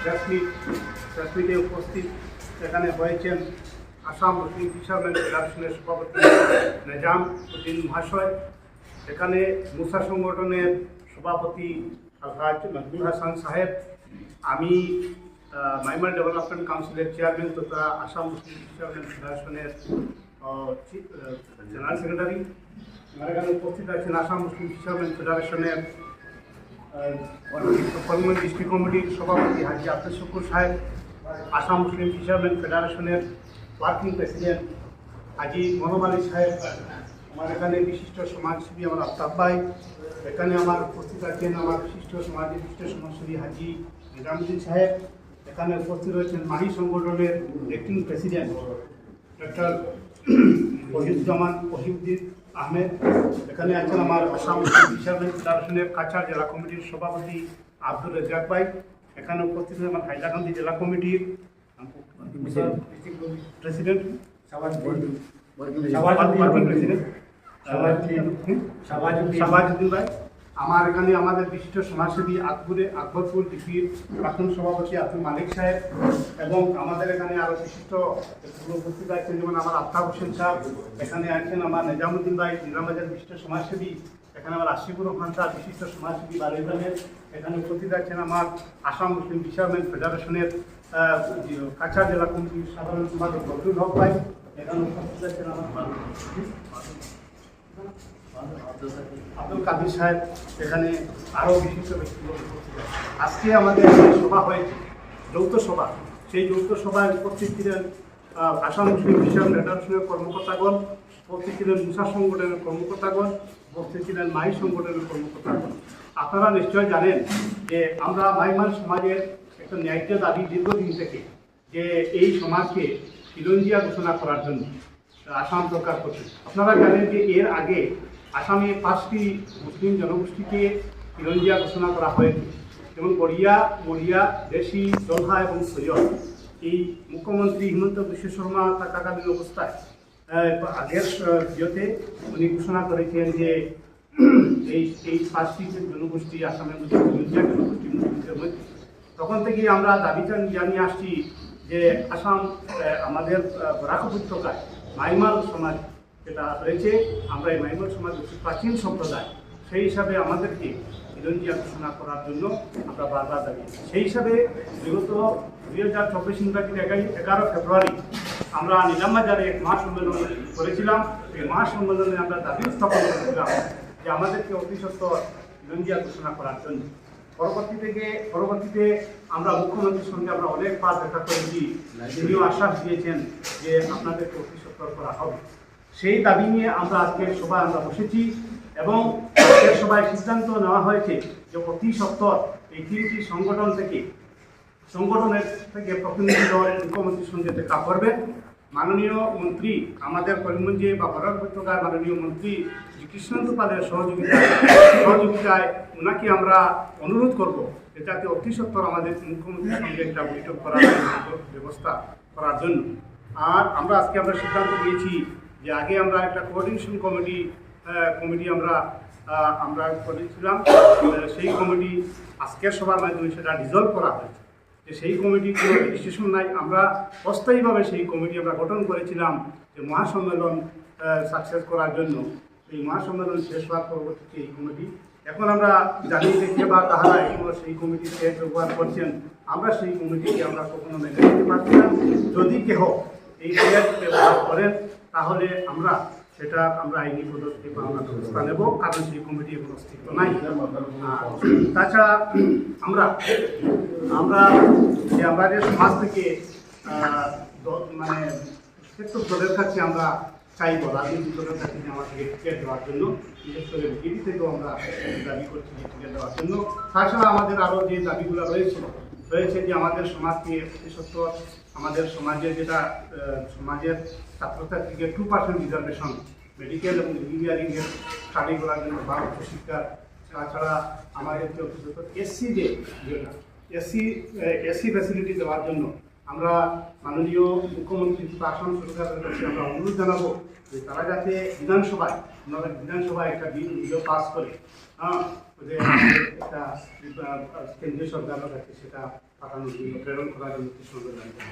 প্রেসমিটে উপস্থিত এখানে হয়েছেন আসাম মুসলিম ফিশারম্যান ফেডারেশনের সভাপতি নিজাম উদ্দিন মহাশয়, এখানে মুসা সংগঠনের সভাপতি আলহাজ মকবুল হাসান সাহেব, আমি মাইমার ডেভেলপমেন্ট কাউন্সিলের চেয়ারম্যান তথা আসাম মুসলিম ফিশারম্যান ফেডারেশনের জেনারেল সেক্রেটারি। আমার এখানে উপস্থিত আছেন আসাম মুসলিম ফিশারম্যান ফেডারেশনের করিমগঞ্জ ডিস্ট্রিক্ট কমিটির সভাপতি হাজি আব্দুল শুকুর সাহেব, আসাম মুসলিম ফিশারম্যান ফেডারেশনের ওয়ার্কিং প্রেসিডেন্ট হাজি মনোম আলী সাহেব, আমার এখানে বিশিষ্ট সমাজসেবী আমার আফতাব ভাই, এখানে আমার উপস্থিত আছেন আমার বিশিষ্ট সমাজসেবী হাজি নিজামুদ্দিন সাহেব, এখানে উপস্থিত রয়েছেন মাহি সংগঠনের অ্যাক্টিং প্রেসিডেন্ট ডক্টর ওহিউদ্দিন আহমেদ, এখানে আছেন আমার আসাম ফিশারম্যান ফেডারেশনের কাছাড় জেলা কমিটির সভাপতি আব্দুল রাজ্জাক ভাই, এখানে উপস্থিত আমার হাইলাকান্দি জেলা কমিটির প্রেসিডেন্ট শাহবাজউদ্দিন ভাই, আমার এখানে আমাদের বিশিষ্ট সমাজসেবী আকবরপুর ডিপির প্রাক্তন সভাপতি আব্দুল মালিক সাহেব, এবং আমাদের এখানে আরও বিশিষ্ট উপস্থিত আছেন যেমন আমার আফতাব হোসেন সাহেব, এখানে আছেন আমার নিজামুদ্দিন ভাই নিজামবাজার বিশিষ্ট সমাজসেবী, এখানে আমার আশিকুর রহমান সাহেব বিশিষ্ট সমাজসেবী বালিগঞ্জের, এখানে উপস্থিত আছেন আমার আসাম মুসলিম ফিশারম্যান ফেডারেশনের কাছাড় জেলা কমিটির সাধারণ সম্পাদক বদরুল হক ভাই, এখানে উপস্থিত আছেন আমার আব্দুল কাদির সাহেব, এখানে আরও বিশিষ্ট ব্যক্তিগত উপস্থিত আছে। আজকে আমাদের সভা হয়েছে যৌথ সভা, সেই যৌথ সভায় উপস্থিত ছিলেন আসাম মুসলিম ফিশারম্যান ফেডারেশনের কর্মকর্তাগণ, উপস্থিত ছিলেন মুসা সংগঠনের কর্মকর্তাগণ, উপস্থিত ছিলেন মাহি সংগঠনের কর্মকর্তাগণ। আপনারা নিশ্চয় জানেন যে আমরা মাইমার সমাজের একটা ন্যায্য দাবি দীর্ঘদিন থেকে যে এই সমাজকে খিলঞ্জিয়া ঘোষণা করার জন্য আসাম সরকার করছে। আপনারা জানেন যে এর আগে আসামে 5টি মুসলিম জনগোষ্ঠীকে খিলঞ্জিয়া ঘোষণা করা হয়েছে, যেমন গড়িয়া, মরিয়া, দেশি, জলহা এবং সৈয়দ। এই মুখ্যমন্ত্রী হিমন্ত বিশ্ব শর্মা থাকাকালীন অবস্থায় আগের ইয়েতে উনি ঘোষণা করেছেন যে এই 5টি জনগোষ্ঠী আসামের মধ্যে খিলঞ্জিয়া জনগোষ্ঠী মুসলিমদের মধ্যে। তখন থেকেই আমরা দাবি জানিয়ে আসছি যে আসাম আমাদের বরাক উপত্যকায় মাইমাল সমাজ যেটা রয়েছে, আমরা এই মাইমাল সমাজ হচ্ছে প্রাচীন সম্প্রদায়, সেই হিসাবে আমাদেরকে খিলঞ্জিয়া ঘোষণা করার জন্য আমরা বারবার দাবি। সেই হিসাবে বিগত 2024 ইংরাজির 11 ফেব্রুয়ারি আমরা নিজামবাজারে এক মহাসম্মেলন করেছিলাম। এই মহাসম্মেলনে আমরা দাবি উত্থাপন করেছিলাম যে আমাদেরকে অতি সত্বর খিলঞ্জিয়া ঘোষণা করার জন্য। পরবর্তীতে আমরা মুখ্যমন্ত্রীর সঙ্গে আমরা অনেকবার দেখা করেছি, তিনিও আশ্বাস দিয়েছেন যে আপনাদেরকে অতি সত্বর করা হবে। সেই দাবি নিয়ে আমরা আজকের সভায় আমরা বসেছি এবং আজকের সভায় সিদ্ধান্ত নেওয়া হয়েছে যে অতি সত্বর এই 3টি সংগঠনের থেকে প্রতিনিধি দল মুখ্যমন্ত্রীর সঙ্গে দেখা করবেন। মাননীয় মন্ত্রী আমাদের করিমগঞ্জে বা বরাক উপত্যকায় মাননীয় মন্ত্রী কৃষ্ণেন্দু পালের সহযোগিতায় ওনাকে আমরা অনুরোধ করব যাতে অতি সত্বর আমাদের মুখ্যমন্ত্রীর সঙ্গে একটা বৈঠক করার ব্যবস্থা করার জন্য। আর আমরা সিদ্ধান্ত নিয়েছি যে আগে আমরা একটা কোঅর্ডিনেশন কমিটি আমরা করেছিলাম, সেই কমিটি আজকের সভার মাধ্যমে সেটা ডিজলভ করা হয়েছে। যে সেই কমিটির কোনো রেজিস্ট্রেশন নাই, আমরা অস্থায়ীভাবে সেই কমিটি আমরা গঠন করেছিলাম যে মহাসম্মেলন সাকসেস করার জন্য। এই মহাসম্মেলন শেষ হওয়ার পরবর্তীতে এই কমিটি, এখন আমরা জানি যে কে বা তাহারা এখনো সেই কমিটিতে ব্যবহার করছেন, আমরা সেই কমিটিকে আমরা কখনো মেনে নিতে পারছি না। যদি কেহ এই ব্যবহার করেন তাহলে আমরা আইনি পদ্ধতি বা আমরা ব্যবস্থা নেব, কারণ সেই কমিটি এখন অস্তিত্ব নাই। তাছাড়া আমরা যে আমাদের সমাজ থেকে মানে প্রত্যেক দলের কাছে আমরা চাইব রাজনৈতিক দলের কাছে আমাদেরকে টিকিট দেওয়ার জন্য, বিশেষ করে বিজেপি থেকেও আমরা দাবি করছি টিকিট দেওয়ার জন্য। তাছাড়া আমাদের আরও যে দাবিগুলো রয়েছে যে আমাদের সমাজকে বিশেষত আমাদের সমাজের সমাজের ছাত্রছাত্রীকে 2% রিজার্ভেশন মেডিকেল এবং ইঞ্জিনিয়ারিংয়ের স্টাডিগুলোর জন্য বা উচ্চশিক্ষার, তাছাড়া আমাদেরকে এসি ফ্যাসিলিটি দেওয়ার জন্য আমরা মাননীয় মুখ্যমন্ত্রী আসাম সরকারের কাছে আমরা অনুরোধ জানাবো যে তারা যাতে বিধানসভায় একটা বিল পাস করে, যে একটা কেন্দ্রীয় সরকারের কাছে সেটা পাঠানোর জন্য প্রেরণ করার জন্য কৃষ্ণনগর জানিয়ে